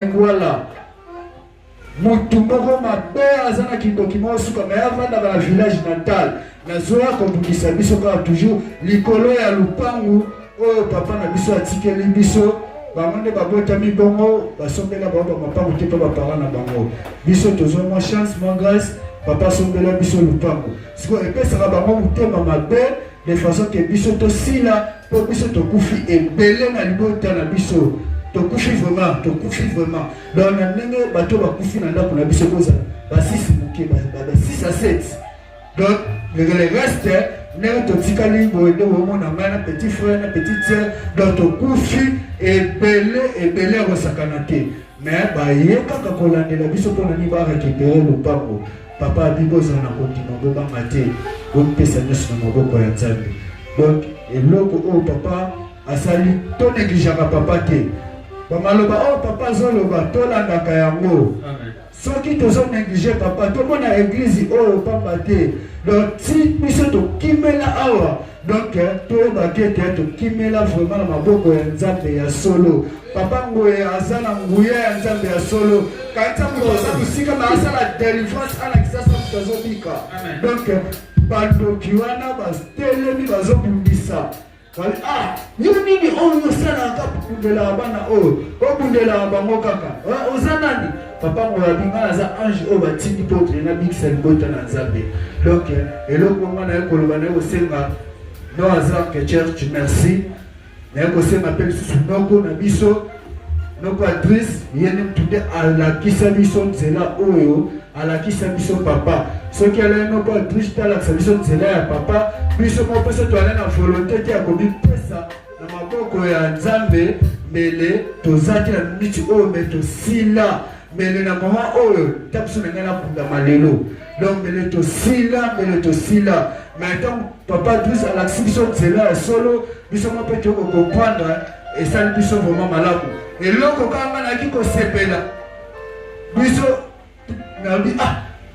Voilà. Mutumoko mabe azana kindokimo suka me avanda dans le village natal. Nazoya kobukisa biso ka toujours likolo ya lupangu oyo papa na biso atikeli biso. Bangonde babota mi bongo basombela baba mapangu te pa parents na bango. Biso tozo mo chance mo grâce papa sombela biso lupangu. Siko epesa bango mutema mabe de façon que biso to sila po biso to kufi ebele na libota na biso. To kufi vraiment. Donc on a n'engue bateau va kufi na ndako na biso koza ba 6 muke ba 6 à 7. Donc le reste n'engue to tikali boende wo mona mana petit frère na petite sœur donc to kufi ebele ko sakanate. Mais ba yeka ka kolandela biso pona ni ba récupérer le papa. Papa biboza na kontima go ba mate go pesa nyoso na maboko ya Nzambe. Donc eloko o papa asali to négligeaka papa te. Bamaloba oh papa zoloba tolandaka yango. Soki tozo négliger papa to mona église oh papa te. Donc si biso to kimela awa donc to bakete to kimela vraiment na maboko ya Nzambe ya solo. Papa ngoye azana nguye ya Nzambe ya solo. Kanta mboza musika na asala délivrance ala kisasa mtozo bika. Donc bando kiwana bastelemi bazobundisa. Ah, nini oyo sana kapundela bana o obundela bango kaka ozanani papa ngo yabinga za ange o batindi potre na big sel bota na Nzambe. Donc eloko ngana ekoloba na osenga no azar que church merci na osenga pe sunoko na biso noko adresse yene tude ala kisa biso nzela oyo ala kisa biso papa soki ala noko adresse tala kisa biso nzela ya papa biso mo pesa to ala na volonté ya kobi pesa na maboko ya Nzambe mele tozaki na miti oyo me tosila mele na mama oyo tapiso na ngana kunda malelo donc mele tosila maintenant papa adresse ala kisa biso nzela ya solo biso mo pe to comprendre et ça biso vraiment malamu eloko kanga na kiko sepela biso na bi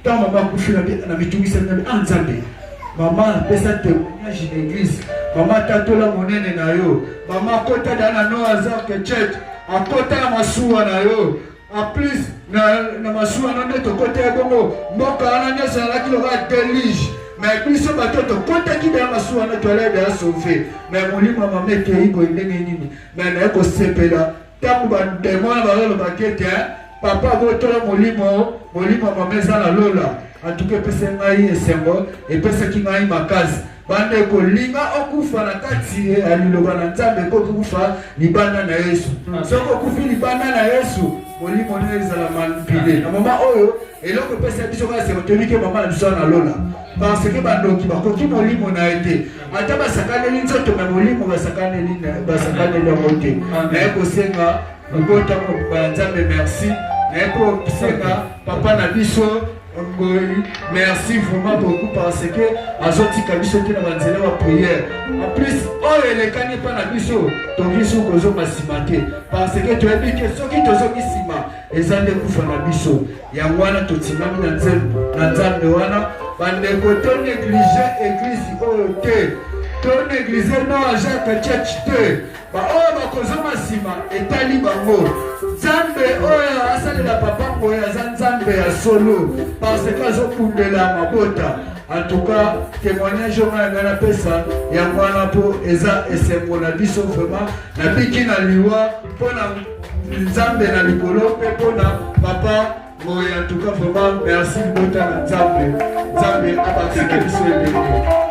ta mama kufila na bitungisa na Nzambe maman pesa témoignage d'église maman tatola monene na yo maman kota dana no azar que church akota na masuwa na yo en plus na masuwa na ndeto kota ya bongo mboka ana nyasa la kilo ga delige mais biso batoto kota ki da masuwa na toile de sauver mais molimo mama ke iko ndenge nini mais na ko sepela tabu ba demona ba lo bakete papa botola molimo mama eza na lola en tout cas pesa ngai esengo epesa ki ngai makazi bande kolinga okufa na kati aliloba na Nzambe ko kufa libanda na Yesu soko kufi libanda na Yesu molimo ne ezala manipile na mama oyo eloko pesa biso ka serotomi ke mama na biso na lola parce que bandoki bakoki molimo na ete ata basakane nzoto na molimo basakane na mote na ko senga ngota ko Nzambe merci na ko senga papa na biso merci vraiment beaucoup parce que azoti kabiso te na banzela wa prière en plus oh les kani pa na biso to biso kozo masimate parce que to ebi que soki tozo kisima ezande kufa na biso ya wana to timami na Nzambe wana bande ko to négliger église o te to négliger no Jacques church te ba o ba kozo masima etali bango Nzambe oyo asalela papa ngoya za Nzambe ya solo parce que azokundela mabota en tout cas témoignage ngana na pesa ya mwana po eza esengo na biso vraiment na biki na liwa pona Nzambe na likolo pe pona papa ngoya en tout cas vraiment merci bota na Nzambe abakisi biso ebele